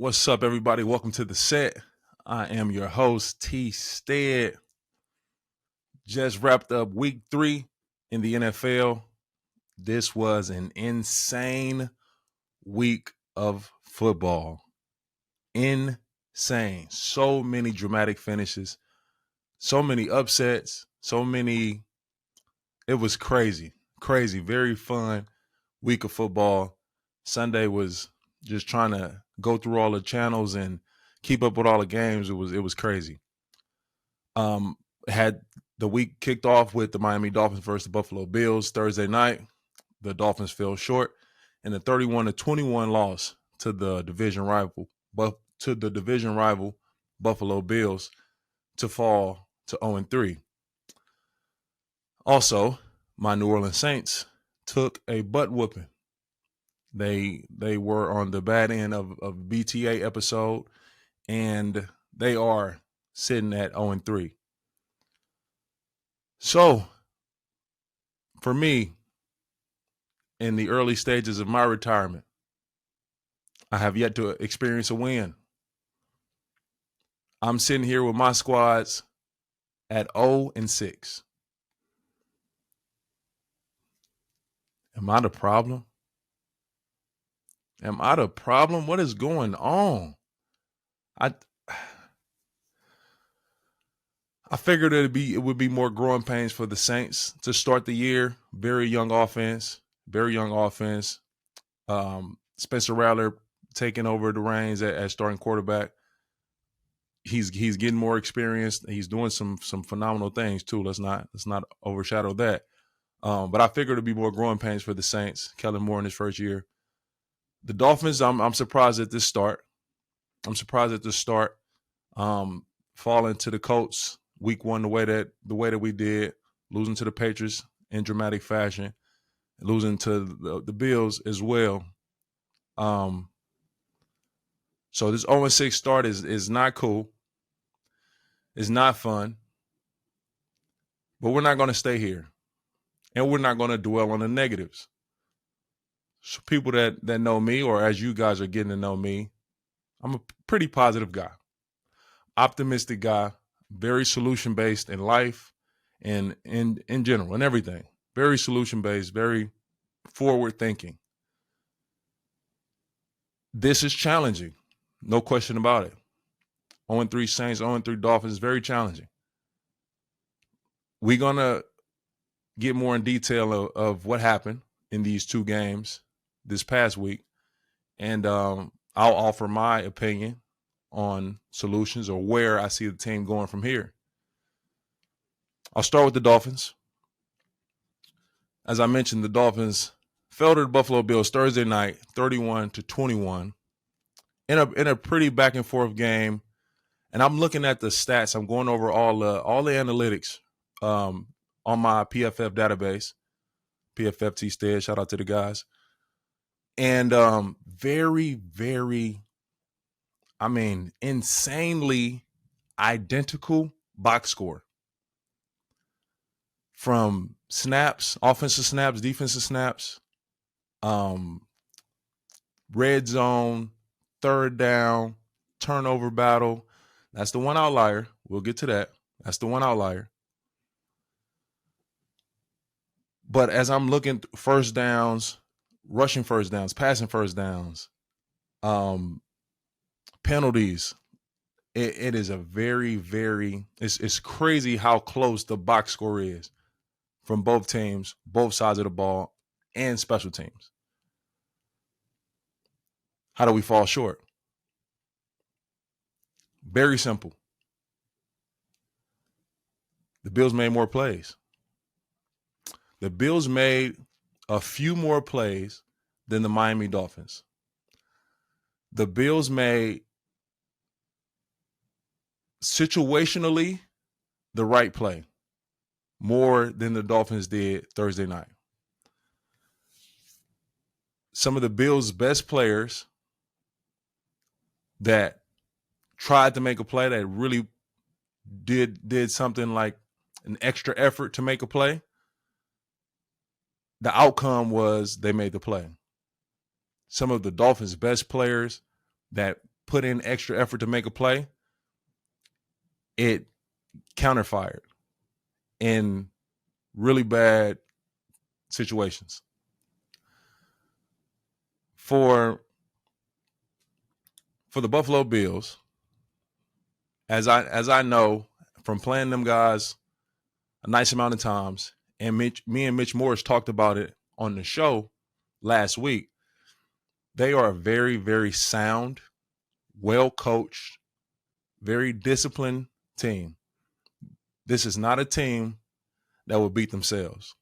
What's up, everybody? Welcome to the set. I am your host, T-Stead. Just wrapped up week 3 in the NFL. This was an insane week of football. Insane. So many dramatic finishes, so many upsets, it was crazy. Crazy. Very fun week of football. Sunday was just trying to go through all the channels and keep up with all the games. It was crazy. Had the week kicked off with the Miami Dolphins versus the Buffalo Bills Thursday night. The Dolphins fell short in a 31-21 loss to the division rival Buffalo Bills to fall to 0-3. Also, my New Orleans Saints took a butt whooping. They were on the bad end of BTA episode, and they are sitting at 0-3. So, for me, in the early stages of my retirement, I have yet to experience a win. I'm sitting here with my squads at 0-6. Am I the problem? What is going on? I figured it would be more growing pains for the Saints to start the year. Very young offense. Spencer Rattler taking over the reins at starting quarterback. He's getting more experienced. He's doing some phenomenal things too. Let's not overshadow that. But I figured it'd be more growing pains for the Saints. Kellen Moore in his first year. The Dolphins, I'm surprised at this start. Falling to the Colts week 1 the way that we did, losing to the Patriots in dramatic fashion, losing to the Bills as well. So this 0-6 start is not cool. It's not fun. But we're not going to stay here. And we're not going to dwell on the negatives. So people that know me, or as you guys are getting to know me, I'm a pretty positive guy. Optimistic guy, very solution-based in life and in general, and everything. Very solution-based, very forward-thinking. This is challenging. No question about it. 0-3 Saints, 0-3 Dolphins, very challenging. We're going to get more in detail of what happened in these 2 games this past week. And I'll offer my opinion on solutions or where I see the team going from here. I'll start with the Dolphins. As I mentioned, the Dolphins fell to the Buffalo Bills Thursday night, 31-21, in a pretty back and forth game. And I'm looking at the stats. I'm going over all the analytics on my PFF database. PFF T-Stead, shout out to the guys. And very, very, insanely identical box score. From snaps, offensive snaps, defensive snaps, red zone, third down, turnover battle. That's the one outlier. We'll get to that. That's the one outlier. But as I'm looking first downs, rushing first downs, passing first downs, penalties, it is a very, very, it's crazy how close the box score is from both teams, both sides of the ball, and special teams. How do we fall short? Very simple. The Bills made more plays. The Bills made a few more plays than the Miami Dolphins. The Bills made situationally the right play more than the Dolphins did Thursday night. Some of the Bills' best players that tried to make a play, that really did something like an extra effort to make a play, the outcome was they made the play. Some of the Dolphins' best players that put in extra effort to make a play, it counterfired in really bad situations. For the Buffalo Bills, as I know from playing them guys a nice amount of times, and me and Mitch Morris talked about it on the show last week, they are a very, very sound, well-coached, very disciplined team. This is not a team that will beat themselves.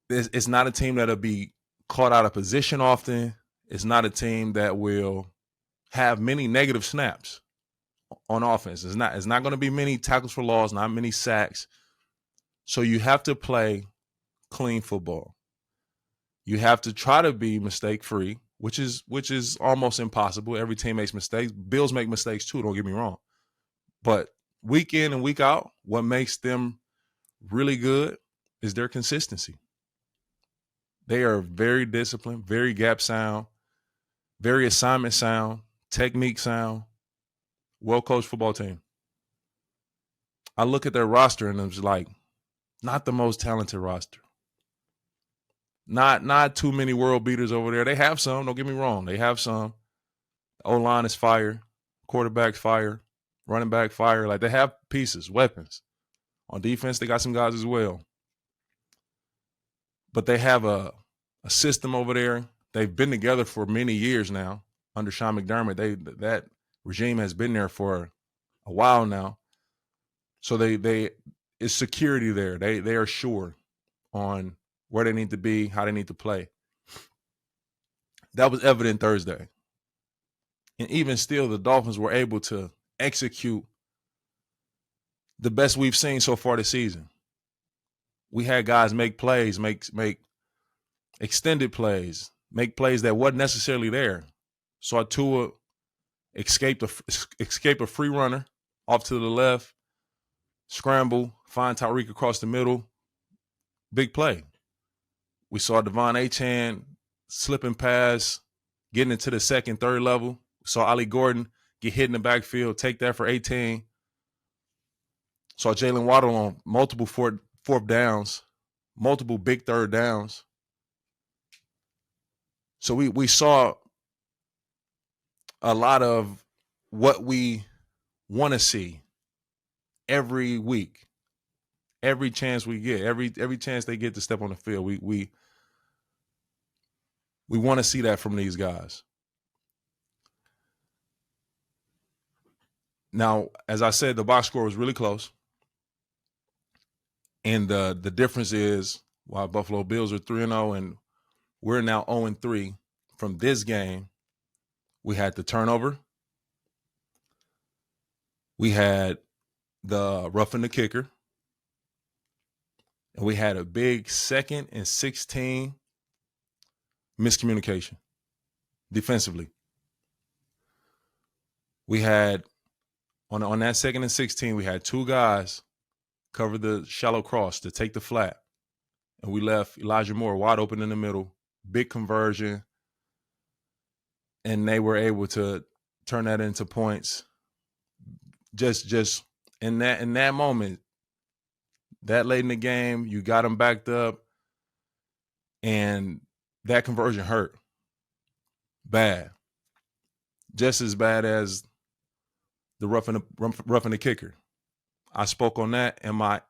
It's not a team that'll be caught out of position often. It's not a team that will have many negative snaps on offense. It's not going to be many tackles for loss, not many sacks. So you have to play clean football. You have to try to be mistake-free, which is almost impossible. Every team makes mistakes. Bills make mistakes too, don't get me wrong. But week in and week out, what makes them really good is their consistency. They are very disciplined, very gap sound, very assignment sound, technique sound, well-coached football team. I look at their roster and it's like, not the most talented roster. Not too many world beaters over there. They have some, don't get me wrong. They have some. O-line is fire. Quarterback's fire. Running back fire. Like, they have pieces, weapons. On defense, they got some guys as well. But they have a system over there. They've been together for many years now under Sean McDermott. That regime has been there for a while now. So it's security there. They are sure on where they need to be, how they need to play. That was evident Thursday. And even still, the Dolphins were able to execute the best we've seen so far this season. We had guys make plays, make extended plays, make plays that wasn't necessarily there. Saw Tua escape a free runner off to the left, scramble, find Tyreek across the middle, big play. We saw Devon Achane slipping past, getting into the second, third level. We saw Ali Gordon get hit in the backfield, take that for 18. Saw Jalen Waddle on multiple fourth downs, multiple big third downs. So we saw a lot of what we want to see every week, every chance we get, every chance they get to step on the field. We want to see that from these guys. Now, as I said, the box score was really close. And the difference is, while Buffalo Bills are 3-0 and we're now 0-3 from this game, we had the turnover. We had the roughing the kicker. And we had a big 2nd and 16 miscommunication defensively. We had, on that 2nd and 16, we had two guys cover the shallow cross to take the flat. And we left Elijah Moore wide open in the middle, big conversion. And they were able to turn that into points. Just in that moment, that late in the game, you got them backed up, and that conversion hurt bad, just as bad as the roughing the kicker. I spoke on that in my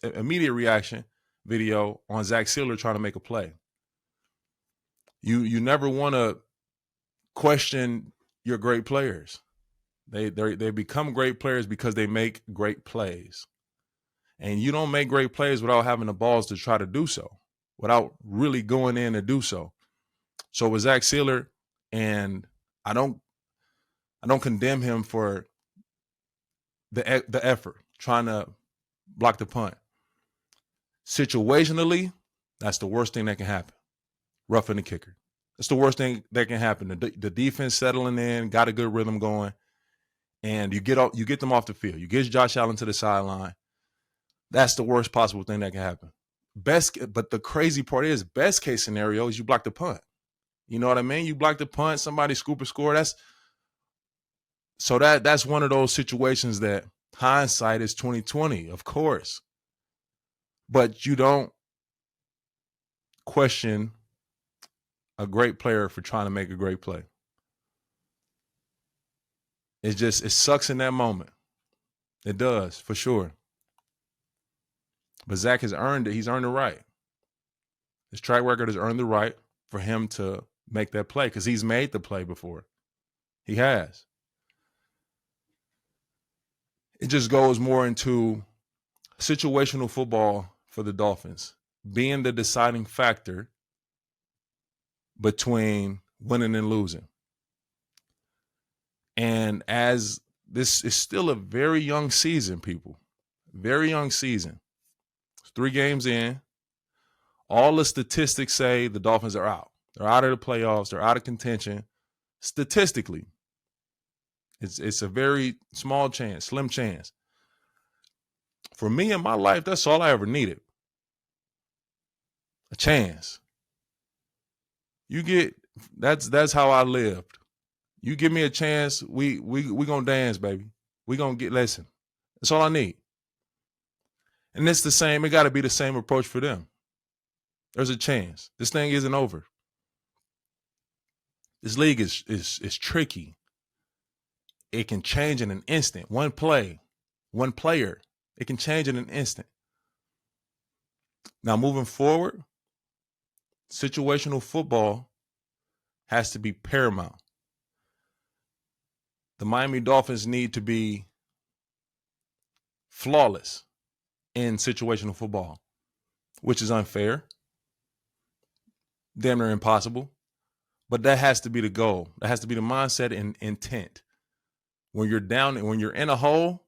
immediate reaction video on Zach Sealer trying to make a play. You never want to question your great players. They become great players because they make great plays. And you don't make great plays without having the balls to try to do so, without really going in to do so. So with Zach Sealer, and I don't condemn him for the effort, trying to block the punt. Situationally, that's the worst thing that can happen. Roughing the kicker. That's the worst thing that can happen. The defense settling in, got a good rhythm going, and you get them off the field. You get Josh Allen to the sideline. That's the worst possible thing that can happen. But the crazy part is, best case scenario is you block the punt. You know what I mean? You block the punt, somebody scoop a score. So that's one of those situations that hindsight is 2020, of course. But you don't question a great player for trying to make a great play. It sucks in that moment. It does, for sure. But Zach has earned it. He's earned the right. His track record has earned the right for him to make that play because he's made the play before. He has. It just goes more into situational football for the Dolphins, being the deciding factor between winning and losing. And as this is still a very young season, people, very young season. 3 games in. All the statistics say the Dolphins are out. They're out of the playoffs. They're out of contention. Statistically, it's a very small chance, slim chance. For me in my life, that's all I ever needed. A chance. You get that's how I lived. You give me a chance, we gonna dance, baby. We gonna listen. That's all I need. And it's the same. It got to be the same approach for them. There's a chance. This thing isn't over. This league is tricky. It can change in an instant. One play, one player, it can change in an instant. Now, moving forward, situational football has to be paramount. The Miami Dolphins need to be flawless in situational football, which is unfair, damn near impossible. But that has to be the goal. That has to be the mindset and intent. When you're down and when you're in a hole,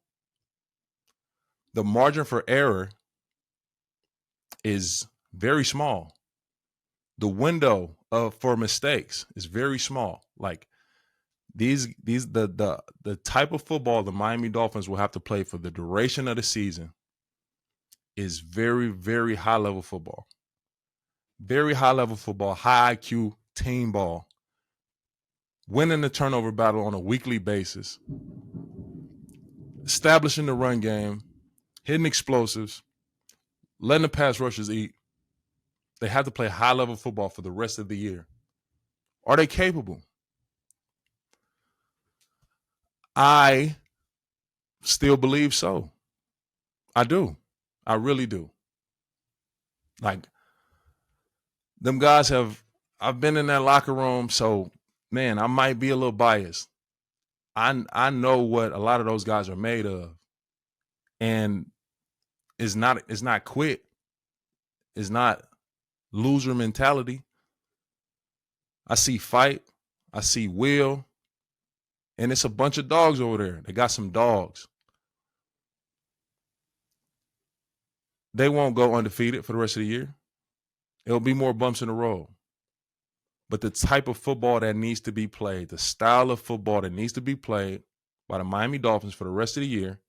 the margin for error is very small. The window for mistakes is very small. Like the type of football the Miami Dolphins will have to play for the duration of the season is very, very high level football. Very high level football, high IQ team ball. Winning the turnover battle on a weekly basis. Establishing the run game, hitting explosives, letting the pass rushers eat. They have to play high level football for the rest of the year. Are they capable? I still believe so. I do. I really do. Like, them guys I've been in that locker room, so, man, I might be a little biased. I know what a lot of those guys are made of. And it's not quit. It's not loser mentality. I see fight. I see will. And it's a bunch of dogs over there. They got some dogs. They won't go undefeated for the rest of the year. It'll be more bumps in the road. But the type of football that needs to be played, the style of football that needs to be played by the Miami Dolphins for the rest of the year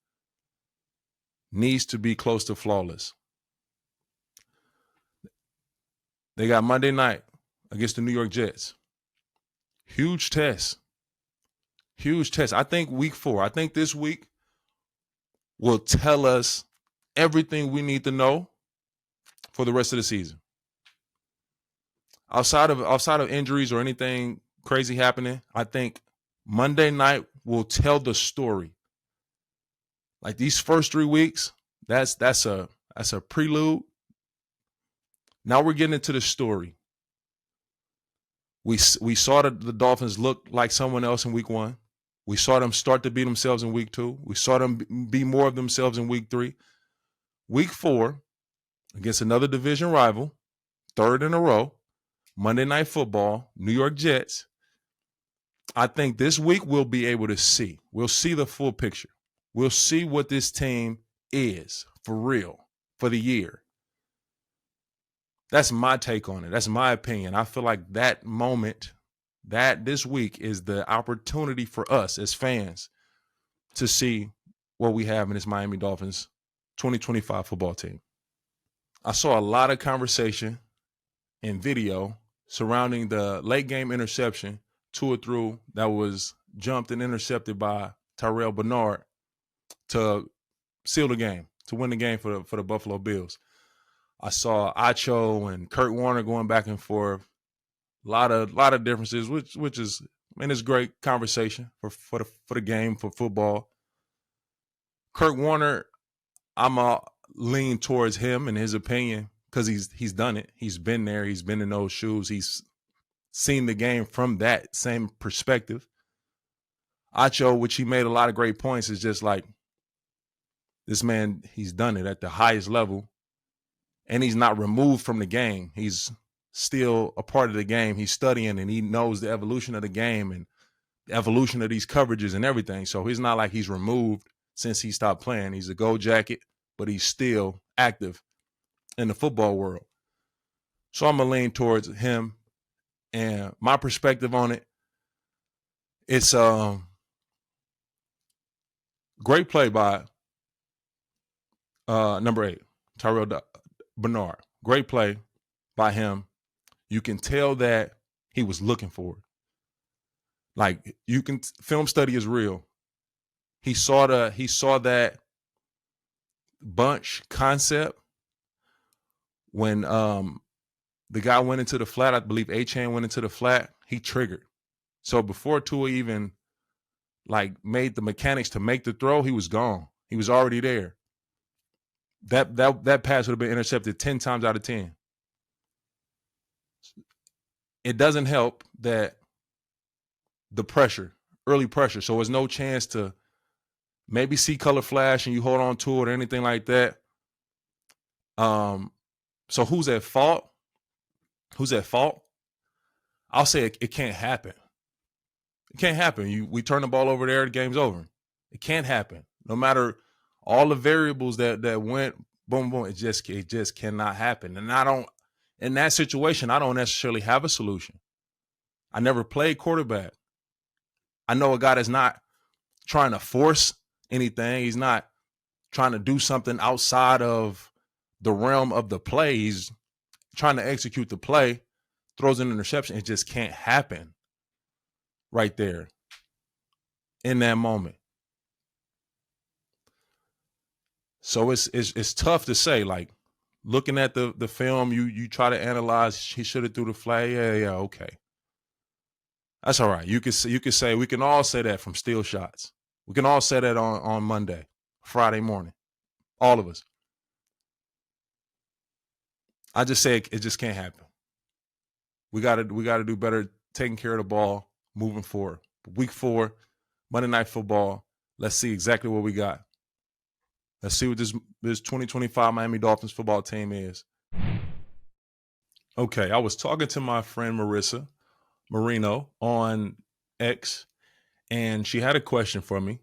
needs to be close to flawless. They got Monday night against the New York Jets. Huge test. Huge test. I think week 4, I think this week will tell us everything we need to know for the rest of the season. Outside of injuries or anything crazy happening, I think Monday night will tell the story. Like these first 3 weeks, that's a prelude. Now we're getting into the story. We saw the Dolphins look like someone else in week 1. We saw them start to be themselves in week 2. We saw them be more of themselves in week 3. Week 4, against another division rival, 3rd in a row, Monday Night Football, New York Jets. I think this week we'll be able to see. We'll see the full picture. We'll see what this team is for real for the year. That's my take on it. That's my opinion. I feel like that moment, that this week is the opportunity for us as fans to see what we have in this Miami Dolphins 2025 football team. I saw a lot of conversation and video surrounding the late game interception Tua threw that was jumped and intercepted by Tyrell Bernard to seal the game, to win the game for the Buffalo Bills. I saw Acho and Kurt Warner going back and forth. A lot of differences, which is, I mean, it's great conversation for the game, for football. Kurt Warner, I'm lean towards him and his opinion because he's done it. He's been there. He's been in those shoes. He's seen the game from that same perspective. Acho, which he made a lot of great points, is just like, this man, he's done it at the highest level, and he's not removed from the game. He's still a part of the game. He's studying, and he knows the evolution of the game and the evolution of these coverages and everything. So he's not like he's removed since he stopped playing. He's a gold jacket, but he's still active in the football world. So I'm going to lean towards him. And my perspective on it, it's great play by number 8, Tyrell Bernard. Great play by him. You can tell that he was looking for it. Like, you can, film study is real. He saw that bunch concept when the guy went into the flat. I believe Acho went into the flat. He triggered. So before Tua even like made the mechanics to make the throw, he was gone. He was already there. That pass would have been intercepted 10 times out of 10. It doesn't help that the pressure, early pressure. So there's no chance to maybe see color flash and you hold on to it or anything like that. So who's at fault? Who's at fault? I'll say it can't happen. It can't happen. We turn the ball over there, the game's over. It can't happen. No matter all the variables that went boom, boom, it just cannot happen. And in that situation, I don't necessarily have a solution. I never played quarterback. I know a guy that's not trying to force anything. He's not trying to do something outside of the realm of the play. He's trying to execute the play, throws an interception. It just can't happen right there in that moment. So it's tough to say. Like, looking at the film, you try to analyze. He should have threw the flag. Yeah, okay. That's all right. You could say we can all say that from steal shots. We can all say that on Monday, Friday morning, all of us. I just say it just can't happen. We got to do better taking care of the ball moving forward. Week 4, Monday Night Football. Let's see exactly what we got. Let's see what this 2025 Miami Dolphins football team is. Okay, I was talking to my friend Marissa Marino on X, and she had a question for me,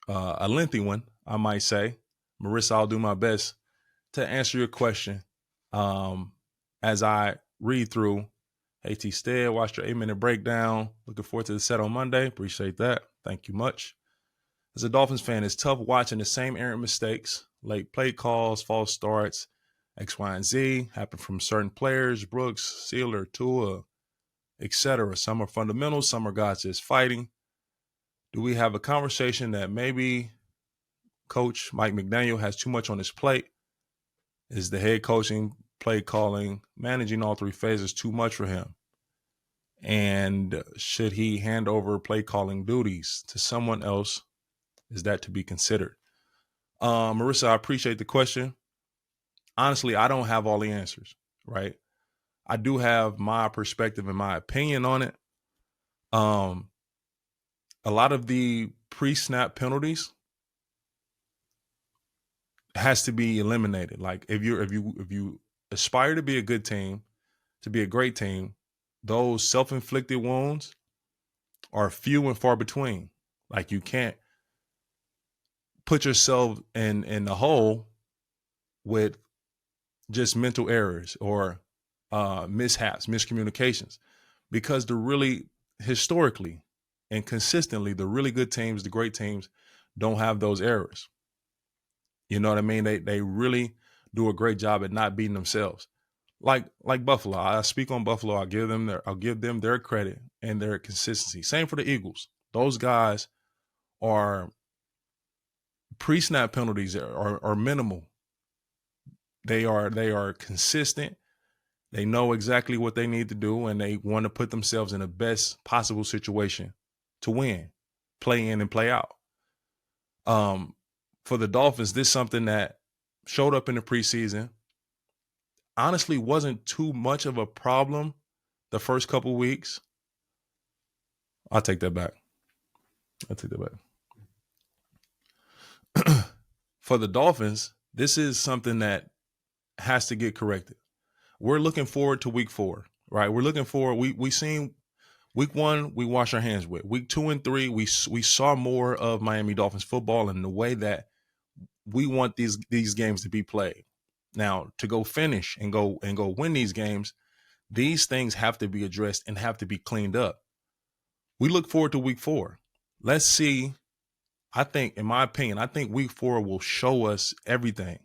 a lengthy one, I might say. Marissa, I'll do my best to answer your question as I read through. Hey, T-Stead, watched your 8-minute breakdown. Looking forward to the set on Monday. Appreciate that. Thank you much. As a Dolphins fan, it's tough watching the same errant mistakes, late play calls, false starts, X, Y, and Z happen from certain players, Brooks, Sealer, Tua, etc. Some are fundamentals, some are guys just fighting. Do we have a conversation that maybe Coach Mike McDaniel has too much on his plate? Is the head coaching, play calling, managing all 3 phases too much for him? And should he hand over play calling duties to someone else? Is that to be considered? Marissa, I appreciate the question. Honestly, I don't have all the answers, right? I do have my perspective and my opinion on it. A lot of the pre-snap penalties has to be eliminated. Like, if you aspire to be a good team, to be a great team, those self-inflicted wounds are few and far between. Like, you can't put yourself in the hole with just mental errors or mishaps, miscommunications, because historically and consistently, the really good teams, the great teams, don't have those errors. You know what I mean? They really do a great job at not beating themselves. Like Buffalo, I speak on Buffalo. I'll give them their credit and their consistency. Same for the Eagles. Those guys are pre-snap penalties are minimal. They are consistent. They know exactly what they need to do, and they want to put themselves in the best possible situation to win, play in and play out. For the Dolphins, this is something that showed up in the preseason. Honestly, wasn't too much of a problem the first couple weeks. I'll take that back. For the Dolphins, this is something that has to get corrected. We're looking forward to week 4, right? We're looking forward. We seen week 1, we wash our hands with. Week 2 and 3, we saw more of Miami Dolphins football and the way that we want these games to be played. Now, to go finish and go win these games, these things have to be addressed and have to be cleaned up. We look forward to week 4. Let's see. In my opinion, I think week 4 will show us everything.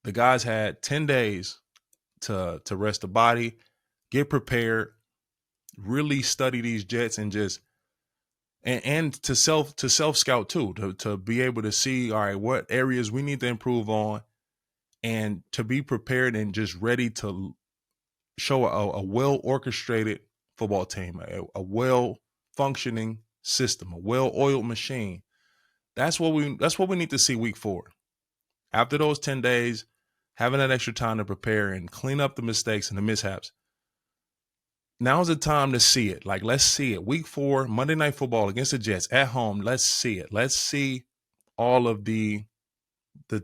The guys had 10 days to rest the body, get prepared, really study these Jets, and just and to self scout too, to be able to see, all right, what areas we need to improve on, and to be prepared and just ready to show a well orchestrated football team, a well functioning system, a well oiled machine. That's what we need to see week 4. After those 10 days, having that extra time to prepare and clean up the mistakes and the mishaps. Now's the time to see it. Like, let's see it. Week 4, Monday Night Football against the Jets at home. Let's see it. Let's see all of the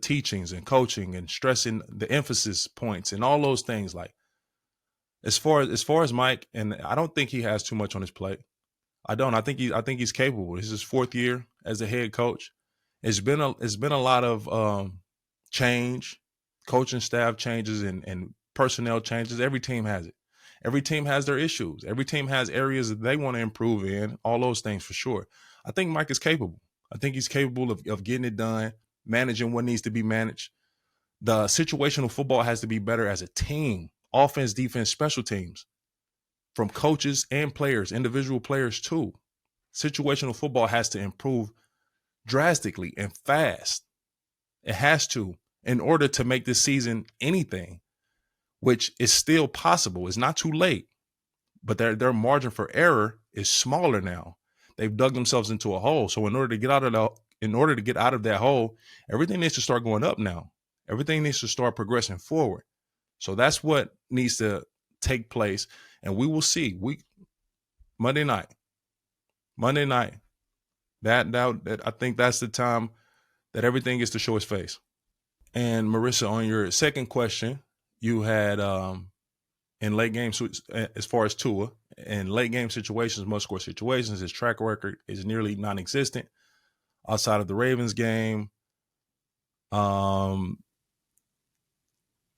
teachings and coaching and stressing the emphasis points and all those things. Like, as far as Mike, and I don't think he has too much on his plate. I don't. I think he's capable. This is his 4th year as a head coach. It's been a lot of change, coaching staff changes and personnel changes. Every team has it. Every team has their issues. Every team has areas that they want to improve in. All those things for sure. I think Mike is capable. I think he's capable of getting it done, managing what needs to be managed. The situational football has to be better as a team. Offense, defense, special teams. From coaches and players, individual players too. Situational football has to improve drastically and fast. It has to, in order to make this season anything, which is still possible. It's not too late, but their margin for error is smaller now. They've dug themselves into a hole. So in order to get out of that hole, everything needs to start going up now. Everything needs to start progressing forward. So that's what needs to take place. And we will see Monday night. That I think that's the time that everything gets to show its face. And Marissa, on your second question, you had in late game, as far as Tua, in late game situations, must score situations, his track record is nearly non-existent outside of the Ravens game. What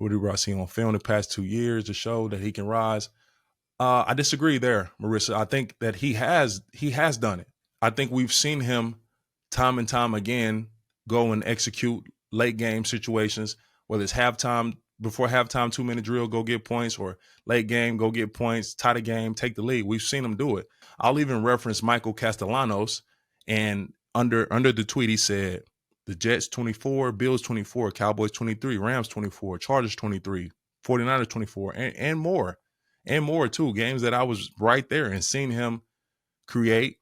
did I see on film the past 2 years to show that he can rise? I disagree there, Marissa. I think that he has done it. I think we've seen him time and time again go and execute late game situations, whether it's before halftime, 2-minute drill, go get points, or late game, go get points, tie the game, take the lead. We've seen him do it. I'll even reference Michael Castellanos, and under the tweet, he said, the Jets 24, Bills 24, Cowboys 23, Rams 24, Chargers 23, 49ers 24, and more. And more, too. Games that I was right there and seen him create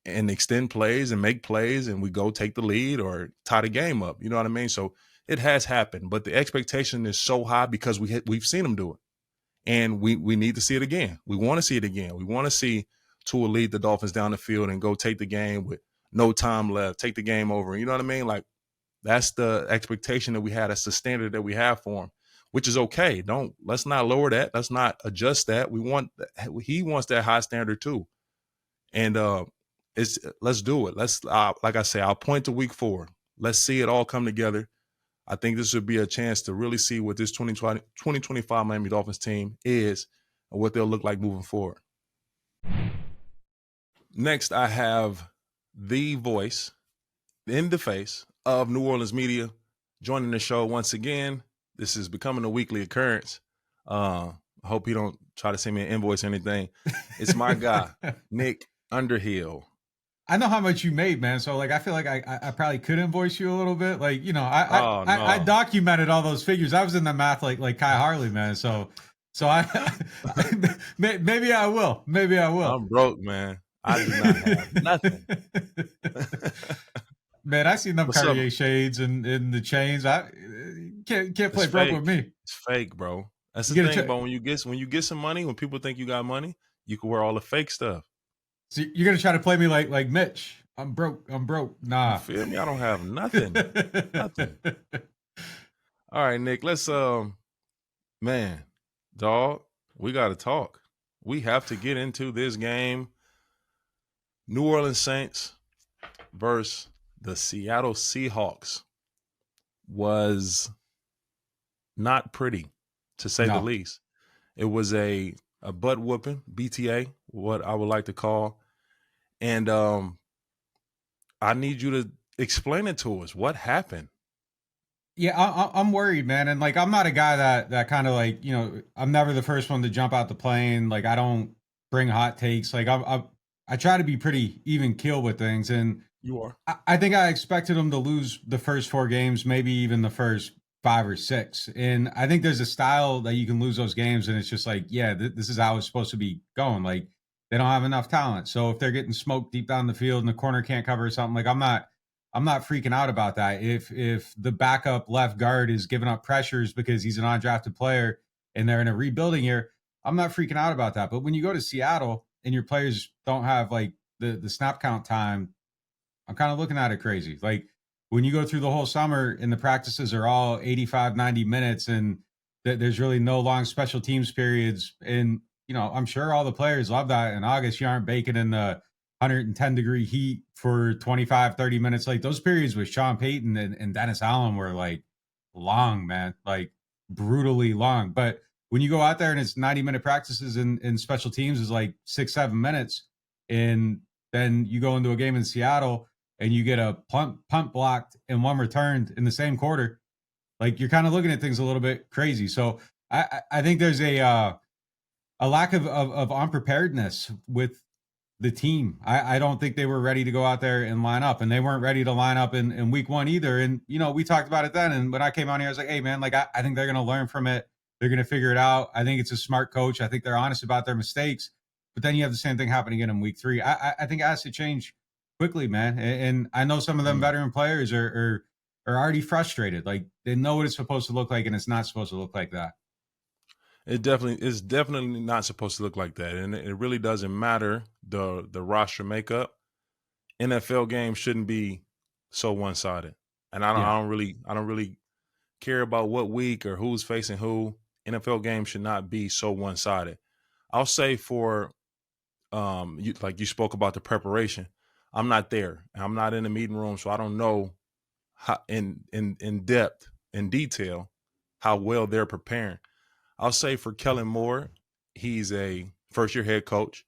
and extend plays and make plays, and we go take the lead or tie the game up. You know what I mean? So it has happened, but the expectation is so high because we've seen him do it, and we need to see it again. We want to see it again. We want to see Tua lead the Dolphins down the field and go take the game with no time left, take the game over. You know what I mean? Like, that's the expectation that we had. That's the standard that we have for him, which is okay. Let's not lower that. Let's not adjust that. He wants that high standard too, and let's do it. Let's like I say, I'll point to week 4. Let's see it all come together. I think this would be a chance to really see what this 2025 Miami Dolphins team is and what they'll look like moving forward. Next, I have the voice in the face of New Orleans media joining the show once again. This is becoming a weekly occurrence. I hope you don't try to send me an invoice or anything. It's my guy, Nick Underhill. I know how much you made, man. So like, I feel like I probably could invoice you a little bit. Like, you know, Oh I no, documented all those figures. I was in the math like Kai Harley, man. So I maybe I will. Maybe I will. I'm broke, man. I do not have nothing. Man, I seen them What's up? Cartier shades and the chains. I can't It's play broke with fake. me. It's fake, bro. That's You the get a thing check. about when you get some money, when people think you got money, you can wear all the fake stuff. So you're gonna try to play me like Mitch. I'm broke. I'm broke. You Nah. feel me? I don't have nothing. Nothing. All right, Nick. Let's man, dog, we gotta talk. We have to get into this game. New Orleans Saints versus the Seattle Seahawks was not pretty, to say the No. least. It was a butt whooping, BTA, what I would like to call. And I need you to explain it to us. What happened? Yeah, I'm worried, man. And like, I'm not a guy that kind of like, you know, I'm never the first one to jump out the plane. Like, I don't bring hot takes. Like, I try to be pretty even keel with things. And You are. I think I expected them to lose the first 4 games, maybe even the first 5 or 6. And I think there's a style that you can lose those games, and it's just like, yeah, this is how it's supposed to be going. Like, they don't have enough talent. So if they're getting smoked deep down the field and the corner can't cover or something, like I'm not freaking out about that. If the backup left guard is giving up pressures because he's an undrafted player and they're in a rebuilding year, I'm not freaking out about that. But when you go to Seattle and your players don't have like the snap count time, I'm kind of looking at it crazy. Like when you go through the whole summer and the practices are all 85, 90 minutes and there's really no long special teams periods. And, you know, I'm sure all the players love that. In August, you aren't baking in the 110-degree heat for 25, 30 minutes. Like those periods with Sean Payton and Dennis Allen were like long, man, like brutally long. But when you go out there and it's 90-minute practices and special teams is like 6, 7 minutes, and then you go into a game in Seattle and you get a punt blocked and one returned in the same quarter, like you're kind of looking at things a little bit crazy. So I think there's a lack of unpreparedness with the team. I don't think they were ready to go out there and line up, and they weren't ready to line up in week one either. And you know, we talked about it then. And when I came on here, I was like, hey man, like I think they're gonna learn from it. They're gonna figure it out. I think it's a smart coach. I think they're honest about their mistakes. But then you have the same thing happening again in week three. I think it has to change quickly, man. And I know some of them Mm. veteran players are already frustrated. Like they know what it's supposed to look like, and it's not supposed to look like that. It's definitely not supposed to look like that, and it really doesn't matter the roster makeup. NFL games shouldn't be so one sided, and Yeah. I don't really care about what week or who's facing who. NFL games should not be so one sided. I'll say for like you spoke about the preparation. I'm not there. I'm not in the meeting room, so I don't know how in depth, in detail, how well they're preparing. I'll say for Kellen Moore, he's a first year head coach.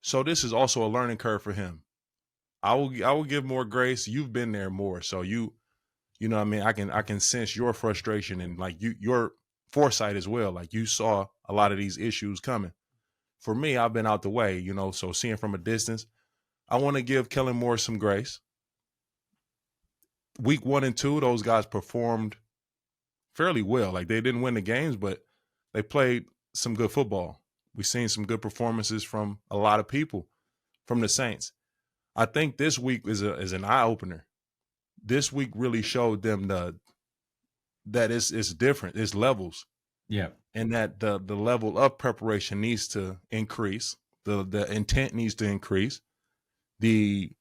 So this is also a learning curve for him. I will give more grace. You've been there more. So you know what I mean, I can sense your frustration and like your foresight as well. Like you saw a lot of these issues coming. For me, I've been out the way, you know, so seeing from a distance, I want to give Kellen Moore some grace. Week 1 and 2, those guys performed fairly well. Like they didn't win the games, but they played some good football. We've seen some good performances from a lot of people from the Saints. I think this week is an eye opener. This week really showed them that it's different. It's levels, Yeah. and that the level of preparation needs to increase. The intent needs to increase. The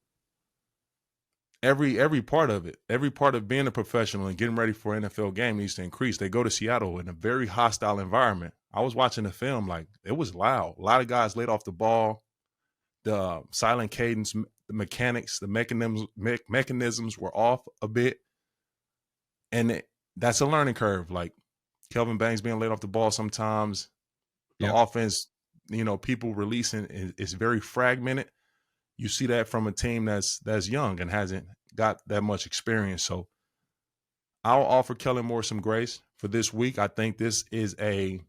every part of it, every part of being a professional and getting ready for an NFL game needs to increase. They go to Seattle in a very hostile environment. I was watching the film, like it was loud. A lot of guys laid off the ball. The silent cadence, the mechanics, the mechanisms were off a bit, and that's a learning curve. Like Kelvin Banks being laid off the ball sometimes. The Yep. offense, you know, people releasing is very fragmented. You see that from a team that's young and hasn't got that much experience. So I'll offer Kellen Moore some grace for this week. I think this is a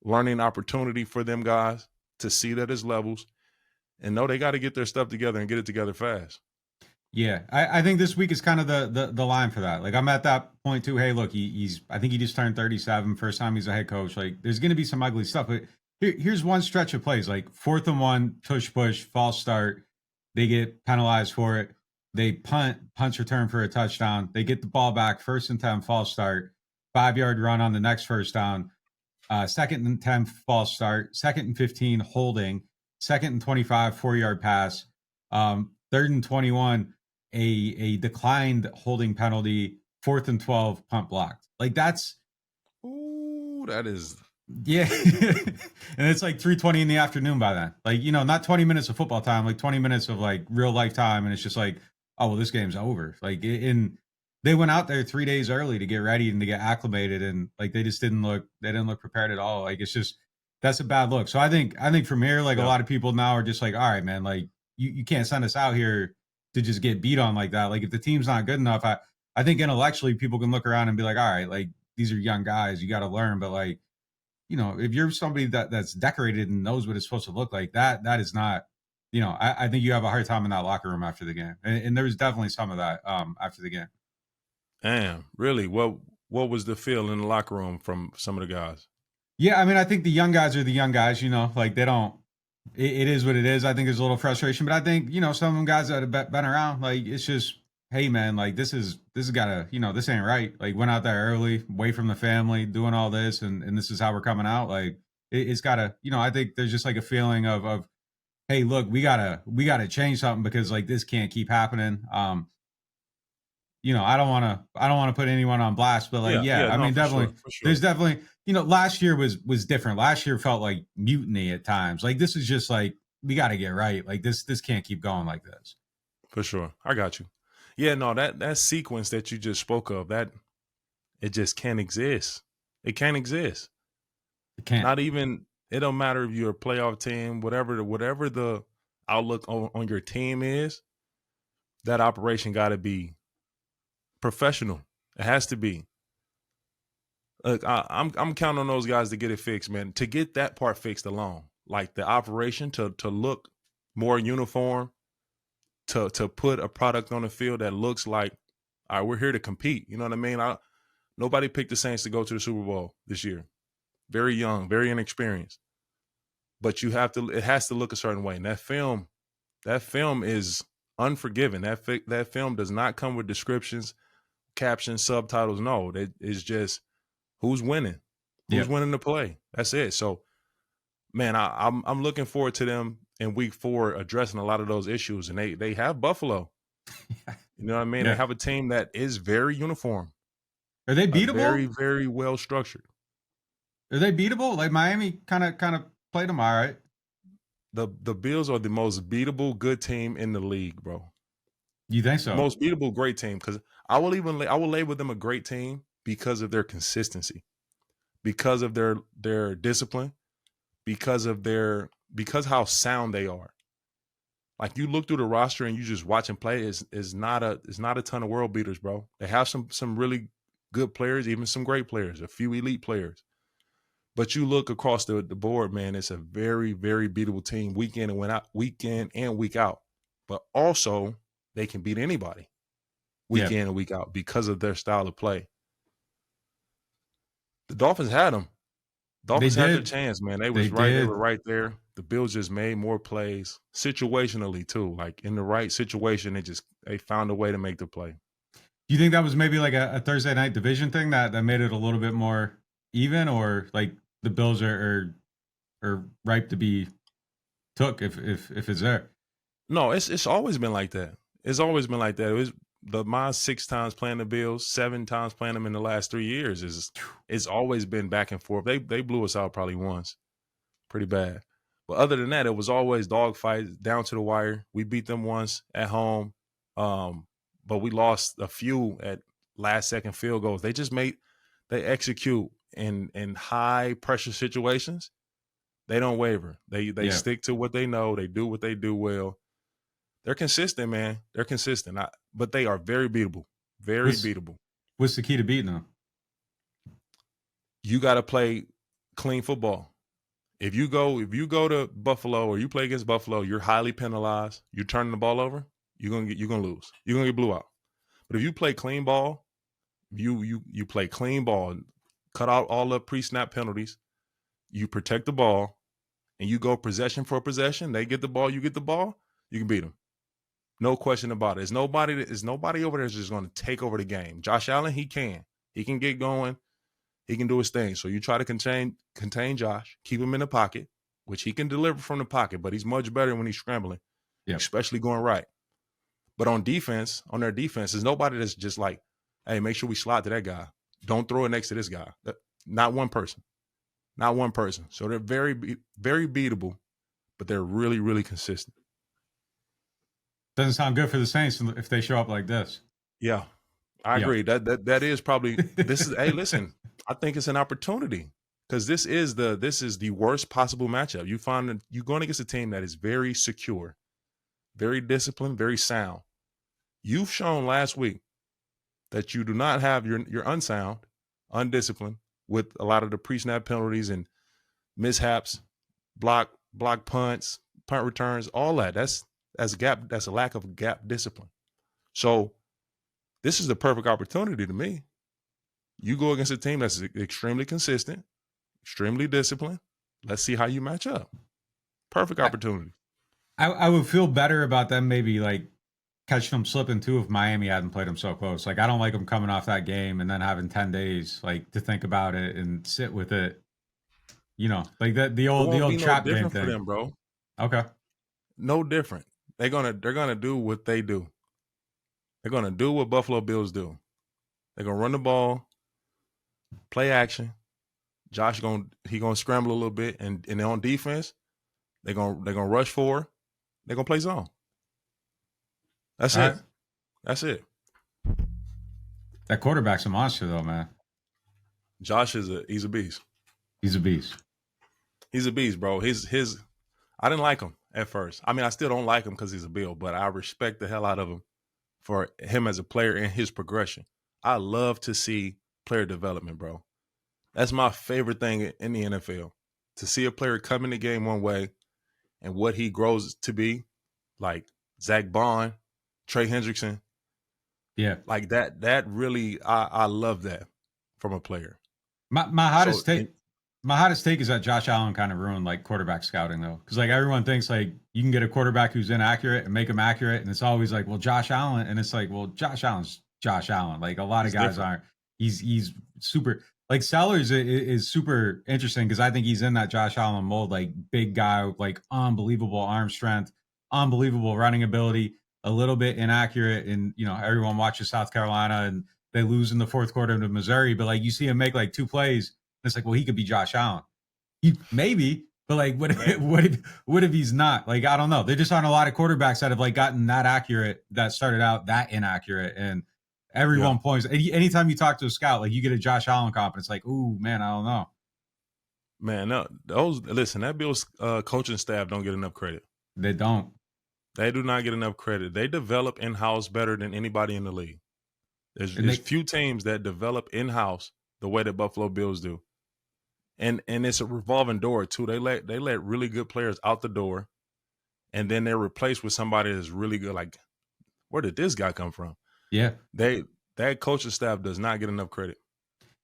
learning opportunity for them guys to see that as levels. and know they got to get their stuff together and get it together fast. Yeah, I think this week is kind of the line for that. Like I'm at that point too. Hey, look, he's I think he just turned 37, first time he's a head coach. Like there's going to be some ugly stuff, but here's one stretch of plays like 4th and 1, tush push, false start. They get penalized for it. They punch return for a touchdown. They get the ball back, 1st and 10, false start, 5-yard run on the next first down. 2nd and 10, false start. 2nd and 15, holding. 2nd and 25, 4-yard pass. 3rd and 21, a declined holding penalty. 4th and 12, punt blocked. Like that's, ooh, that is, yeah. And it's like 3:20 in the afternoon by then. Like, not 20 minutes of football time, like 20 minutes of like real life time. And it's just like, oh, well, this game's over. Like they went out there 3 days early to get ready and to get acclimated. And like, they didn't look prepared at all. Like, it's just, that's a bad look. So I think from here, like a lot of people now are just like, all right, man, like you can't send us out here to just get beat on like that. Like if the team's not good enough, I think intellectually people can look around and be like, all right, like these are young guys, you got to learn. But like, if you're somebody that's decorated and knows what it's supposed to look like, that is not, I think you have a hard time in that locker room after the game. And there was definitely some of that after the game. Damn, really? What was the feel in the locker room from some of the guys? Yeah, I mean, I think the young guys are the young guys, like they don't, it is what it is. I think there's a little frustration, but I think, some of them guys that have been around, like, it's just, hey man, like this is gotta, this ain't right. Like went out there early, away from the family, doing all this, and this is how we're coming out. Like it's gotta, I think there's just like a feeling of, hey, look, we gotta change something because like this can't keep happening. I don't wanna put anyone on blast, but like, I mean, definitely, for sure. there's definitely, last year was different. Last year felt like mutiny at times. Like this is just like, we gotta get right. Like this can't keep going like this. For sure. I got you. Yeah, no, that sequence that you just spoke of, that it just can't exist. It can't exist. It can't. Not even, it don't matter if you're a playoff team, whatever the outlook on your team is, that operation got to be professional. It has to be. Look, I'm counting on those guys to get it fixed, man. To get that part fixed alone, like the operation to look more uniform, to put a product on the field that looks like, all right, we're here to compete. You know what I mean? Nobody picked the Saints to go to the Super Bowl this year. Very young, very inexperienced. But it has to look a certain way. And that film is unforgiving. That film does not come with descriptions, captions, subtitles. No, it's just who's winning. Who's winning the play. That's it. So, man, I'm looking forward to them in week 4 addressing a lot of those issues. And they have Buffalo. You know what I mean? Yeah. They have a team that is very uniform. Are they beatable? Very, very well structured. Are they beatable? Like Miami kind of played them all right. The Bills are the most beatable good team in the league, bro. You think so? Most beatable great team, because I will label them a great team because of their consistency, because of their discipline, because how sound they are. Like you look through the roster and you just watch them play, is not a ton of world beaters, bro. They have some really good players, even some great players, a few elite players. But you look across the board, man, it's a very, very beatable team week in and week out. But also, they can beat anybody week in and week out because of their style of play. The Dolphins had them. Dolphins had their chance, man. They were right there. The Bills just made more plays situationally too. Like in the right situation, they found a way to make the play. Do you think that was maybe like a Thursday night division thing that made it a little bit more even, or like the Bills are ripe to be took if it's there? No, it's always been like that. It's always been like that. It was my 6 times playing the Bills, 7 times playing them in the last 3 years. It's always been back and forth. They blew us out probably once, pretty bad. But other than that, it was always dogfights down to the wire. We beat them once at home, but we lost a few at last second field goals. They execute in high pressure situations. They don't waver. They stick to what they know. They do what they do well. They're consistent, man. They're consistent. But they are very beatable. Very beatable. What's the key to beating them? You got to play clean football. If you go to Buffalo or you play against Buffalo, you're highly penalized. You're turning the ball over. You're gonna lose. You're gonna get blew out. But if you play clean ball, you play clean ball, cut out all the pre-snap penalties. You protect the ball, and you go possession for possession. They get the ball, you get the ball. You can beat them. No question about it. There's nobody over there that's just going to take over the game. Josh Allen, he can get going. He can do his thing. So you try to contain Josh, keep him in the pocket, which he can deliver from the pocket, but he's much better when he's scrambling, especially going right. But on their defense, there's nobody that's just like, hey, make sure we slide to that guy. Don't throw it next to this guy. Not one person. Not one person. So they're very, very beatable, but they're really, really consistent. Doesn't sound good for the Saints if they show up like this. Yeah, I agree. That is probably this is. Hey, listen, I think it's an opportunity because this is the worst possible matchup. You find that you're going against a team that is very secure, very disciplined, very sound. You've shown last week that you do not have you're unsound, undisciplined with a lot of the pre-snap penalties and mishaps, block punts, punt returns, all that. That's a lack of gap discipline. So this is the perfect opportunity to me. You go against a team that's extremely consistent, extremely disciplined. Let's see how you match up. Perfect opportunity. I would feel better about them maybe like catching them slipping too if Miami hadn't played them so close. Like I don't like them coming off that game and then having 10 days like to think about it and sit with it. You know, like the old trap game thing. For them, bro. Okay. No different. They're gonna do what they do. They're gonna do what Buffalo Bills do. They're gonna run the ball, play action. Josh gonna scramble a little bit, and on defense, they're gonna rush forward. They're gonna play zone. That's it. Right. That's it. That quarterback's a monster, though, man. Josh he's a beast. He's a beast. He's a beast, bro. I didn't like him at first. I mean, I still don't like him because he's a Bill, but I respect the hell out of him for him as a player and his progression. I love to see player development, bro. That's my favorite thing in the NFL. To see a player come in the game one way and what he grows to be, like Zach Bond, Trey Hendrickson. Yeah. Like that really, I love that from a player. My hottest take is that Josh Allen kind of ruined like quarterback scouting though. Cause like everyone thinks like you can get a quarterback who's inaccurate and make him accurate. And it's always like, well, Josh Allen. And it's like, well, Josh Allen's Josh Allen. Like a lot of guys aren't. He's super like Sellers is super interesting because I think he's in that Josh Allen mold, like big guy, like unbelievable arm strength, unbelievable running ability, a little bit inaccurate. And, you know, everyone watches South Carolina and they lose in the fourth quarter to Missouri, but like you see him make like 2 plays. And it's like, well, he could be Josh Allen. Maybe, but like, what if he's not? Like, I don't know. There just aren't a lot of quarterbacks that have like gotten that accurate that started out that inaccurate. And everyone points. Anytime you talk to a scout, like you get a Josh Allen comp, and it's like, ooh, man, I don't know. Man, no, that Bills coaching staff don't get enough credit. They don't. They do not get enough credit. They develop in-house better than anybody in the league. There's few teams that develop in-house the way that Buffalo Bills do. And it's a revolving door too. They let really good players out the door, and then they're replaced with somebody that's really good. Like, where did this guy come from? Yeah, that coaching staff does not get enough credit.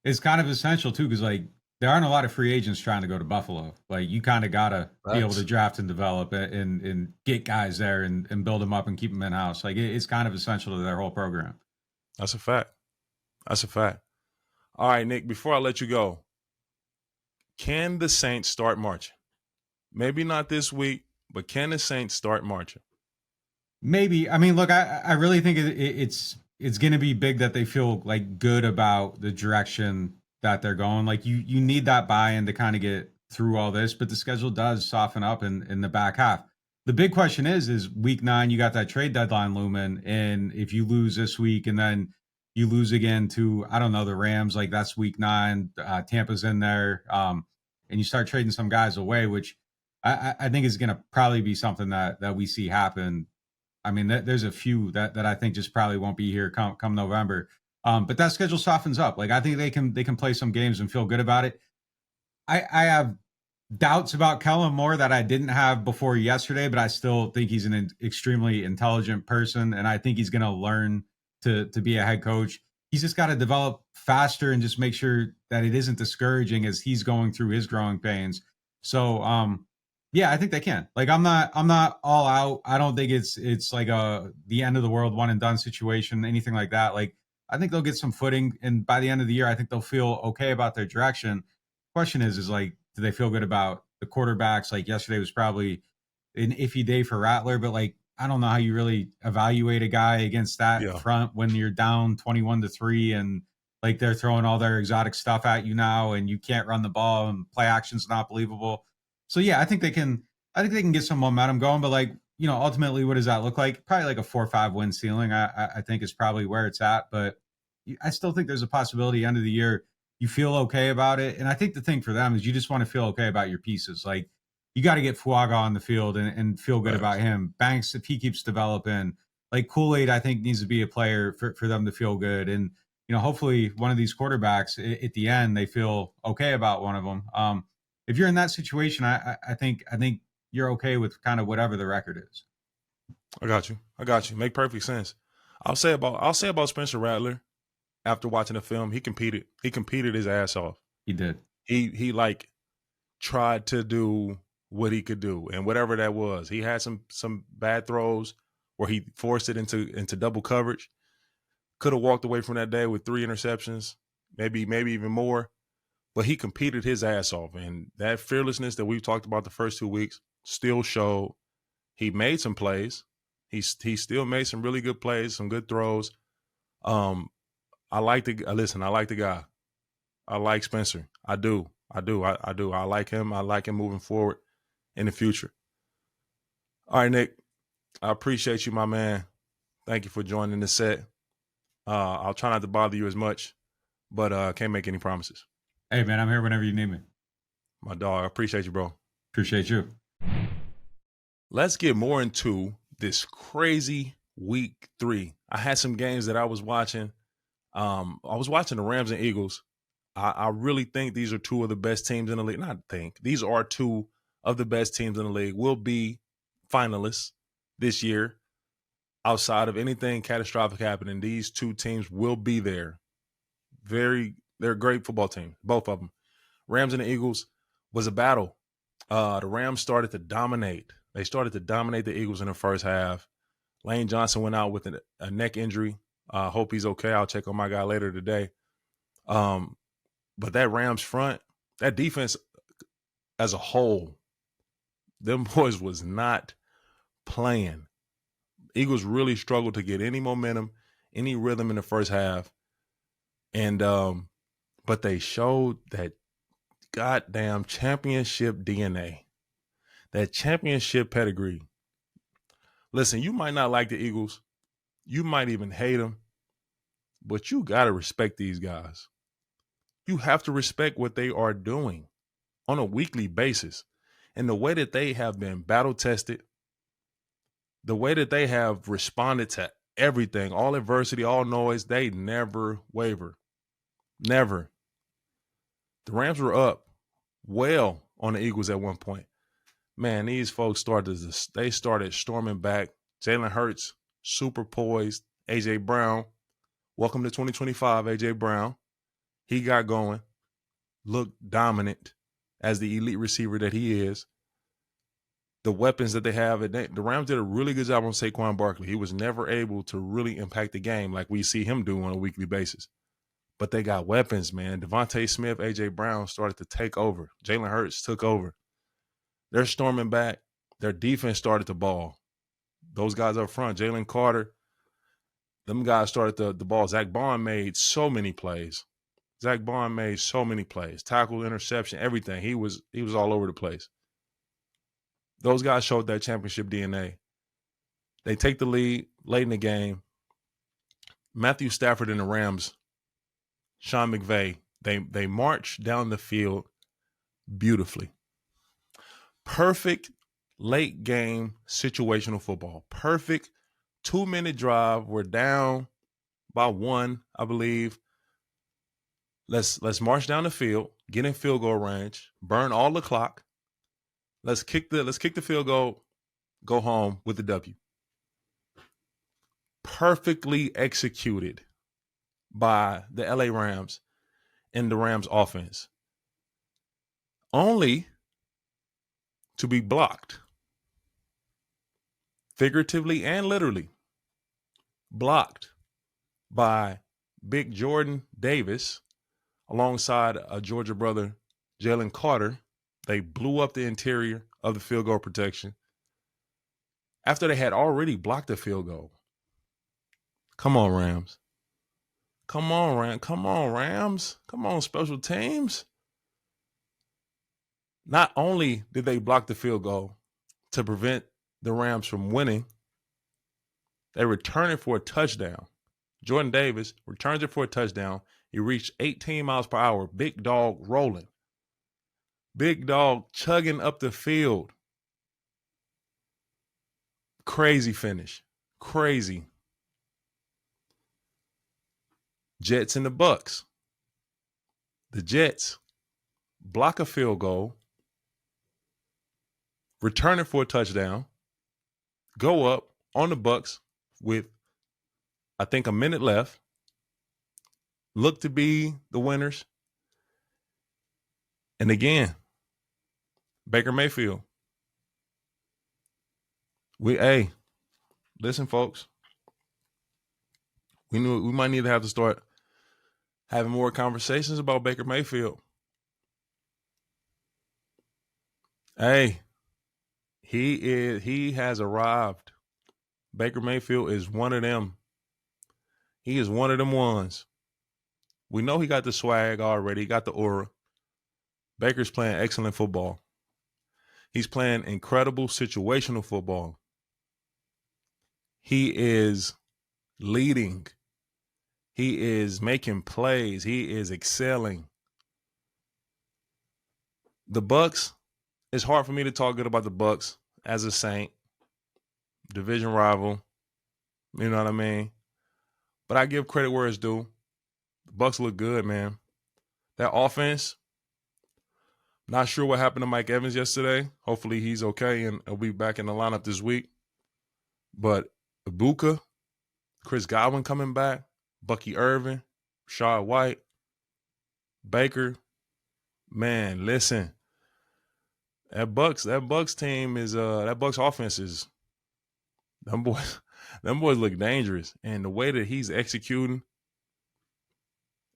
It's kind of essential too, because like there aren't a lot of free agents trying to go to Buffalo. Like you kind of gotta be able to draft and develop and get guys there and build them up and keep them in house. Like it's kind of essential to their whole program. That's a fact. All right, Nick. Before I let you go. Can the Saints start marching? Maybe not this week, but can the Saints start marching? Maybe. I mean, look, I really think it's going to be big that they feel like good about the direction that they're going. Like you need that buy-in to kind of get through all this, but the schedule does soften up in the back half. The big question is week 9, you got that trade deadline looming. And if you lose this week and then you lose again to, I don't know, the Rams, like that's week 9, Tampa's in there, and you start trading some guys away, which I think is going to probably be something that we see happen. I mean, there's a few that I think just probably won't be here come November. But that schedule softens up. Like I think they can play some games and feel good about it. I have doubts about Kellen Moore that I didn't have before yesterday, but I still think he's an extremely intelligent person, and I think he's going to learn to be a head coach. He's just got to develop faster and just make sure that it isn't discouraging as he's going through his growing pains. So, yeah, I think they can. Like, I'm not all out. I don't think it's like the end of the world one and done situation, anything like that. Like, I think they'll get some footing, and by the end of the year, I think they'll feel okay about their direction. Question is like, do they feel good about the quarterbacks? Like yesterday was probably an iffy day for Rattler, but like I don't know how you really evaluate a guy against that Yeah. front when you're down 21-3 and like they're throwing all their exotic stuff at you now and you can't run the ball and play action's not believable. So yeah, I think they can get some momentum going, but like, ultimately what does that look like? Probably like a 4 or 5 win ceiling, I think is probably where it's at. But I still think there's a possibility end of the year you feel okay about it. And I think the thing for them is you just want to feel okay about your pieces. Like you got to get Fuaga on the field and feel good about Facts. him. Banks, if he keeps developing, like Kool-Aid, I think needs to be a player for them to feel good. And, hopefully one of these quarterbacks at the end, they feel okay about one of them. If you're in that situation, I think you're okay with kind of whatever the record is. I got you. I got you. Make perfect sense. I'll say about Spencer Rattler after watching the film, he competed. He competed his ass off. He did. He like tried to do what he could do, and whatever that was. He had some bad throws where he forced it into double coverage. Could have walked away from that day with 3 interceptions, maybe even more. But he competed his ass off, and that fearlessness that we've talked about the first 2 weeks still showed. He made some plays. He still made some really good plays, some good throws. I like the listen. I like the guy. I like Spencer. I do. I do. I do. I like him. I like him moving forward in the future. All right, Nick. I appreciate you, my man. Thank you for joining the set. I'll try not to bother you as much, but can't make any promises. Hey man, I'm here whenever you need me. My dog. I appreciate you, bro. Appreciate you. Let's get more into this crazy week 3. I had some games that I was watching. I was watching the Rams and Eagles. I really think these are 2 of the best teams in the league. Not think. These are 2 of the best teams in the league. Will be finalists this year. Outside of anything catastrophic happening, these 2 teams will be there. They're a great football team, both of them. Rams and the Eagles was a battle. The Rams started to dominate. They started to dominate the Eagles in the first half. Lane Johnson went out with a neck injury. Hope he's okay. I'll check on my guy later today. But that Rams front, that defense as a whole, them boys was not playing. Eagles really struggled to get any momentum, any rhythm in the first half. And but they showed that goddamn championship DNA, that championship pedigree. Listen, you might not like the Eagles. You might even hate them. But you got to respect these guys. You have to respect what they are doing on a weekly basis. And the way that they have been battle tested, the way that they have responded to everything, all adversity, all noise, they never waver. Never. The Rams were up well on the Eagles at one point. Man, these folks started storming back. Jalen Hurts, super poised. A.J. Brown, welcome to 2025, A.J. Brown. He got going, looked dominant as the elite receiver that he is. The weapons that they have, the Rams did a really good job on Saquon Barkley. He was never able to really impact the game like we see him do on a weekly basis. But they got weapons, man. Devontae Smith, A.J. Brown started to take over. Jalen Hurts took over. They're storming back. Their defense started to ball. Those guys up front, Jalen Carter, them guys started the ball. Zach Bond made so many plays. Tackle, interception, everything. He was all over the place. Those guys showed that championship DNA. They take the lead late in the game. Matthew Stafford and the Rams, Sean McVay, they march down the field beautifully. Perfect late game situational football. Perfect 2-minute drive. We're down by 1, I believe. Let's march down the field, get in field goal range, burn all the clock, Let's kick the field goal, go home with the W. Perfectly executed by the LA Rams and the Rams offense. Only to be blocked. Figuratively and literally. Blocked by Big Jordan Davis alongside a Georgia brother, Jalen Carter. They blew up the interior of the field goal protection after they had already blocked the field goal. Come on, Rams. Come on, Rams. Come on, Rams. Come on, special teams. Not only did they block the field goal to prevent the Rams from winning, they returned it for a touchdown. Jordan Davis returns it for a touchdown. He reached 18 miles per hour. Big dog rolling. Big dog chugging up the field. Crazy finish. Crazy. Jets and the Bucs. The Jets block a field goal, return it for a touchdown, go up on the Bucs with, I think, a minute left, look to be the winners. And again, Baker Mayfield. Listen, folks. We might need to have to start having more conversations about Baker Mayfield. Hey, he has arrived. Baker Mayfield is one of them. He is one of them ones. We know he got the swag already. He got the aura. Baker's playing excellent football. He's playing incredible situational football. He is leading. He is making plays. He is excelling. The Bucs, it's hard for me to talk good about the Bucs as a Saint, division rival. You know what I mean? But I give credit where it's due. The Bucs look good, man. That offense, not sure what happened to Mike Evans yesterday. Hopefully he's okay and he'll be back in the lineup this week. But Ibuka, Chris Godwin coming back, Bucky Irvin, Rashad White, Baker. Man, listen. That Bucs team is that Bucs offense is them boys look dangerous. And the way that he's executing,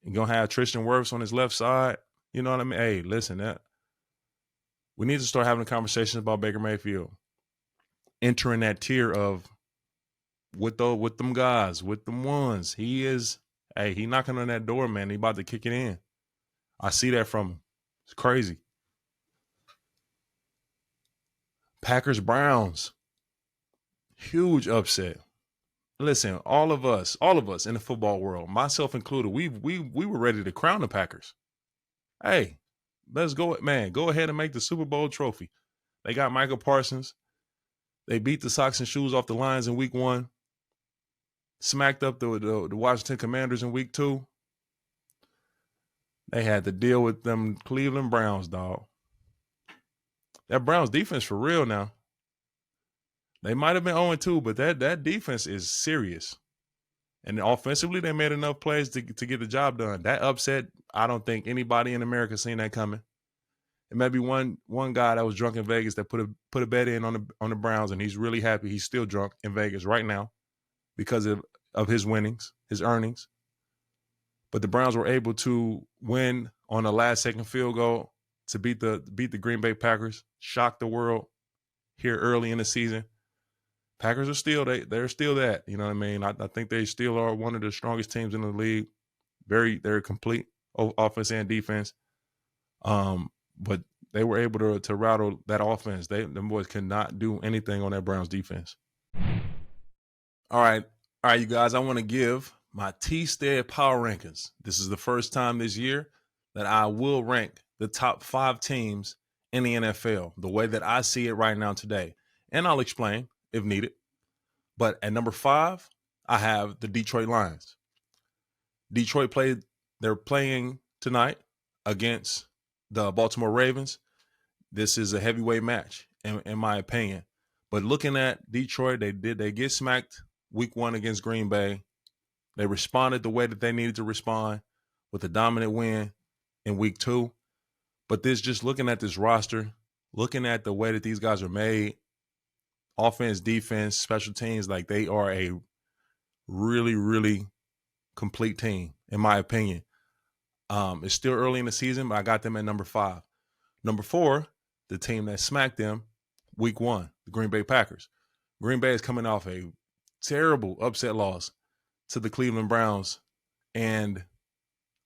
you're gonna have Tristan Wirfs on his left side. You know what I mean? Hey, listen, we need to start having conversations about Baker Mayfield entering that tier of with them guys, with them ones. He knocking on that door, man. He about to kick it in. I see that from him. It's crazy. Packers Browns. Huge upset. Listen, all of us in the football world, myself included, we were ready to crown the Packers. Hey, let's go, man. Go ahead and make the Super Bowl trophy. They got Michael Parsons. They beat the socks and shoes off the Lions in week 1. Smacked up the Washington Commanders in week 2. They had to deal with them Cleveland Browns, dog. That Browns defense for real now. They might have been 0-2, but that defense is serious. And offensively, they made enough plays to get the job done. That upset, I don't think anybody in America seen that coming. It may be one guy that was drunk in Vegas that put a bet in on the Browns, and he's really happy. He's still drunk in Vegas right now because of his winnings, his earnings. But the Browns were able to win on a last-second field goal to beat the Green Bay Packers, shock the world here early in the season. Packers are still they're still that. You know what I mean? I think they still are one of the strongest teams in the league. They're complete offense and defense. But they were able to rattle that offense. Them boys could not do anything on that Browns defense. All right, you guys. I want to give my T-Stead Power Rankings. This is the first time this year that I will rank the top 5 teams in the NFL the way that I see it right now today, and I'll explain if needed. But at number 5, I have the Detroit Lions. They're playing tonight against the Baltimore Ravens. This is a heavyweight match, in my opinion. But looking at Detroit, they get smacked week 1 against Green Bay. They responded the way that they needed to respond with a dominant win in week 2. But just looking at this roster, looking at the way that these guys are made, offense, defense, special teams, like they are a really, really complete team, in my opinion. It's still early in the season, but I got them at number 5. Number 4, the team that smacked them week 1, the Green Bay Packers. Green Bay is coming off a terrible upset loss to the Cleveland Browns, and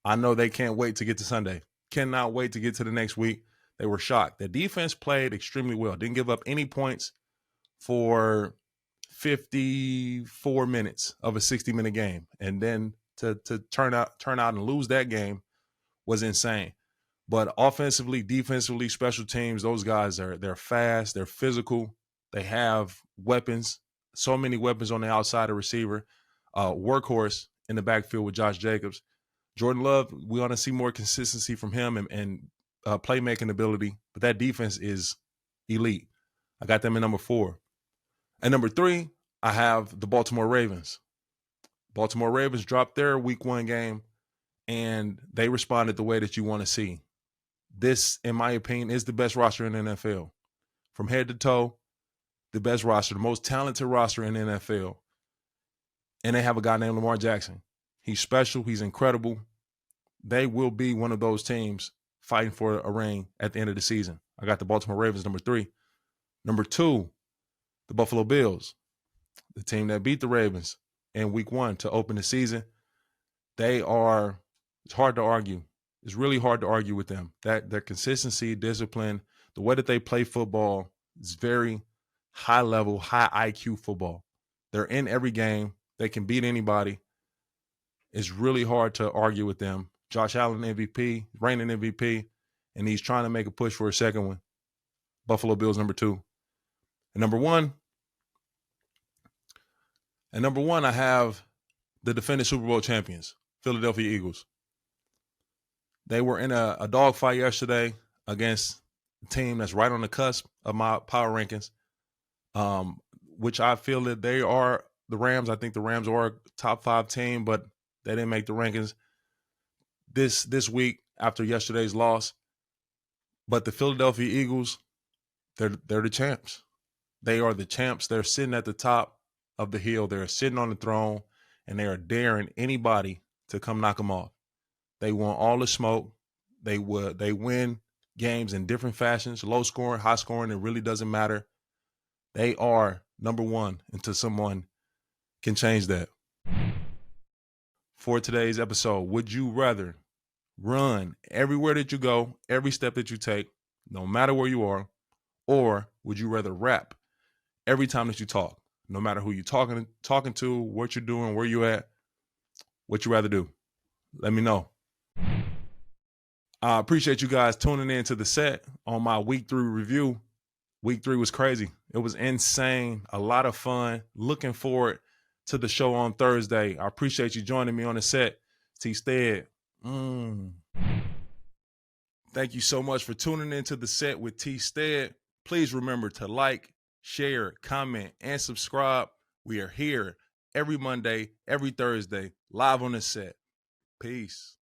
I know they can't wait to get to Sunday. Cannot wait to get to the next week. They were shocked. The defense played extremely well. Didn't give up any points for 54 minutes of a 60-minute game. And then to turn out and lose that game was insane. But offensively, defensively, special teams, those guys they're fast, they're physical, they have weapons, so many weapons on the outside of receiver. Workhorse in the backfield with Josh Jacobs. Jordan Love, we want to see more consistency from him and playmaking ability, but that defense is elite. I got them in number 4. And number 3, I have the Baltimore Ravens. Baltimore Ravens dropped their week 1 game, and they responded the way that you want to see. This, in my opinion, is the best roster in the NFL. From head to toe, the best roster, the most talented roster in the NFL. And they have a guy named Lamar Jackson. He's special. He's incredible. They will be one of those teams fighting for a ring at the end of the season. I got the Baltimore Ravens, number 3. Number 2, the Buffalo Bills, the team that beat the Ravens in week 1 to open the season. It's hard to argue. It's really hard to argue with them. That their consistency, discipline, the way that they play football is very high level, high IQ football. They're in every game. They can beat anybody. It's really hard to argue with them. Josh Allen MVP, reigning MVP, and he's trying to make a push for a second one. Buffalo Bills, number 2. And number one, I have the defending Super Bowl champions, Philadelphia Eagles. They were in a dogfight yesterday against a team that's right on the cusp of my power rankings, which I feel that they are the Rams. I think the Rams are a top 5 team, but they didn't make the rankings this week after yesterday's loss. But the Philadelphia Eagles, they're the champs. They are the champs. They're sitting at the top of the hill. They're sitting on the throne, and they are daring anybody to come knock them off. They want all the smoke. They win games in different fashions, low scoring, high scoring. It really doesn't matter. They are number 1 until someone can change that. For today's episode, would you rather run everywhere that you go, every step that you take, no matter where you are, or would you rather rap every time that you talk, no matter who you're talking to, what you're doing, where you at? What you rather do? Let me know. I appreciate you guys tuning in to the set on my week 3 review. Week 3 was crazy. It was insane. A lot of fun. Looking forward to the show on Thursday. I appreciate you joining me on the set. T-Stead. Thank you so much for tuning in to the set with T-Stead. Please remember to like, share, comment, and subscribe. We are here every Monday, every Thursday, live on the set. Peace.